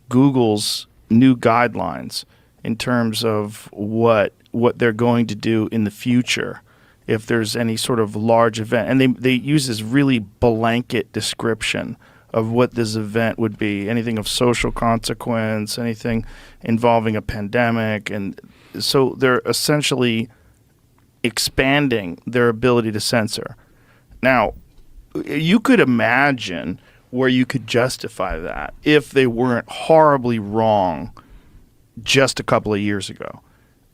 Google's new guidelines in terms of what they're going to do in the future if there's any sort of large event. And they use this really blanket description of what this event would be, anything of social consequence, anything involving a pandemic. And so they're essentially expanding their ability to censor. Now, you could imagine where you could justify that if they weren't horribly wrong just a couple of years ago.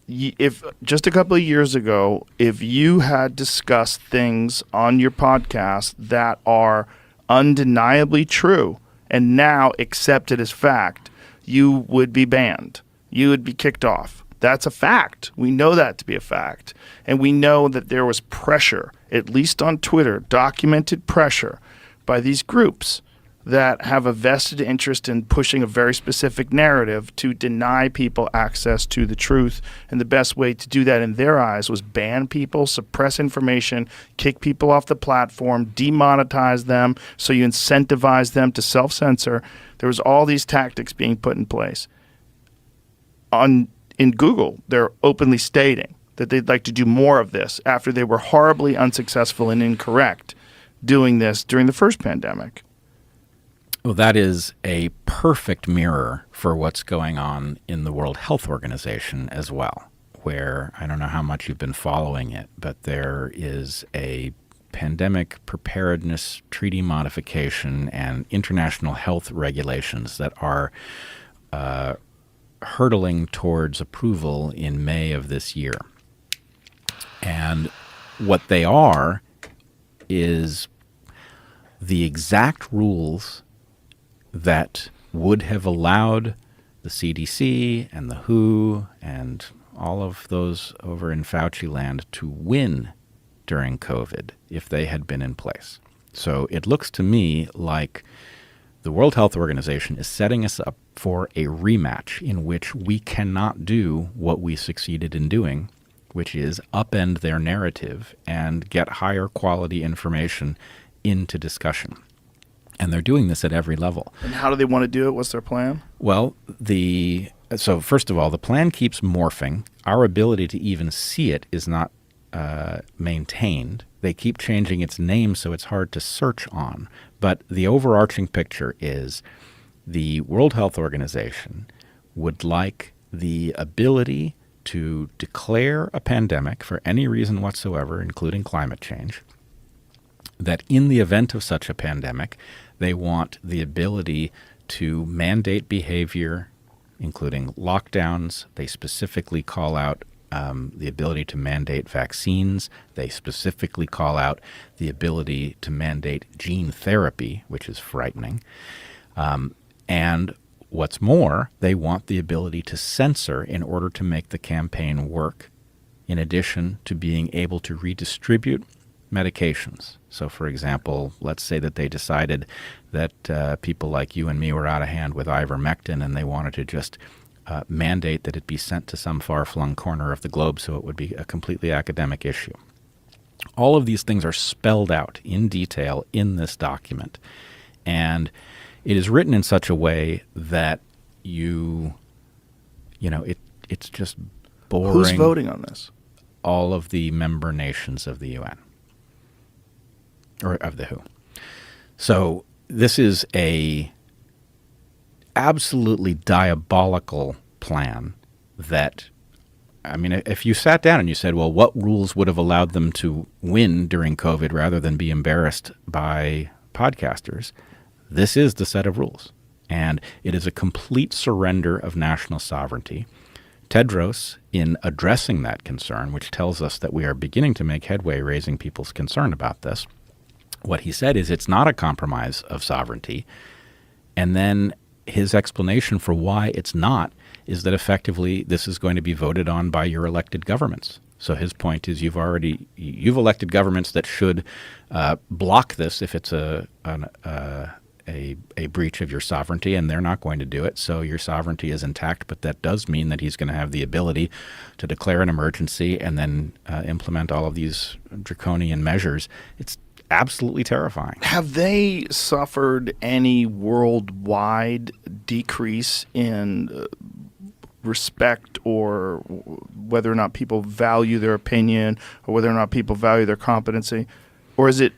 If just a couple of years ago, if you had discussed things on your podcast that are undeniably true and now accepted as fact, you would be banned. You would be kicked off. That's a fact. We know that to be a fact. And we know that there was pressure, at least on Twitter, documented pressure by these groups that have a vested interest in pushing a very specific narrative to deny people access to the truth. And the best way to do that in their eyes was ban people, suppress information, kick people off the platform, demonetize them, so you incentivize them to self-censor. There was all these tactics being put in place. In Google, they're openly stating that they'd like to do more of this after they were horribly unsuccessful and incorrect doing this during the first pandemic. Well, that is a perfect mirror for what's going on in the World Health Organization as well, where I don't know how much you've been following it, but there is a pandemic preparedness treaty modification and international health regulations that are hurtling towards approval in May of this year. And what they are is the exact rules that would have allowed the CDC and the WHO and all of those over in Fauci land to win during COVID if they had been in place. So it looks to me like the World Health Organization is setting us up for a rematch in which we cannot do what we succeeded in doing, which is upend their narrative and get higher quality information into discussion. And they're doing this at every level. And how do they want to do it? What's their plan? Well, so first of all, the plan keeps morphing. Our ability to even see it is not maintained. They keep changing its name, so it's hard to search on. But the overarching picture is the World Health Organization would like the ability to declare a pandemic for any reason whatsoever, including climate change, that in the event of such a pandemic, they want the ability to mandate behavior, including lockdowns. They specifically call out the ability to mandate vaccines. They specifically call out the ability to mandate gene therapy, which is frightening. And what's more, they want the ability to censor in order to make the campaign work, in addition to being able to redistribute medications. So, for example, let's say that they decided that people like you and me were out of hand with ivermectin and they wanted to just mandate that it be sent to some far-flung corner of the globe so it would be a completely academic issue. All of these things are spelled out in detail in this document. And it is written in such a way that it's just boring. Who's voting on this? All of the member nations of the UN. Or of the WHO. So this is a absolutely diabolical plan that, I mean, if you sat down and you said, well, what rules would have allowed them to win during COVID rather than be embarrassed by podcasters, this is the set of rules. And it is a complete surrender of national sovereignty. Tedros, in addressing that concern, which tells us that we are beginning to make headway raising people's concern about this, what he said is it's not a compromise of sovereignty. And then his explanation for why it's not is that effectively this is going to be voted on by your elected governments. So his point is you've elected governments that should block this if it's a breach of your sovereignty, and they're not going to do it. So your sovereignty is intact, but that does mean that he's going to have the ability to declare an emergency and then implement all of these draconian measures. It's absolutely terrifying. Have they suffered any worldwide decrease in respect, or whether or not people value their opinion, or whether or not people value their competency? Or is it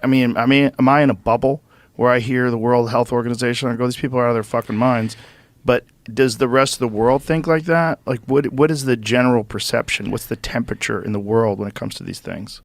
am I in a bubble where I hear the World Health Organization and I go, these people are out of their fucking minds? But does the rest of the world think like that? Like, what is the general perception? What's the temperature in the world when it comes to these things?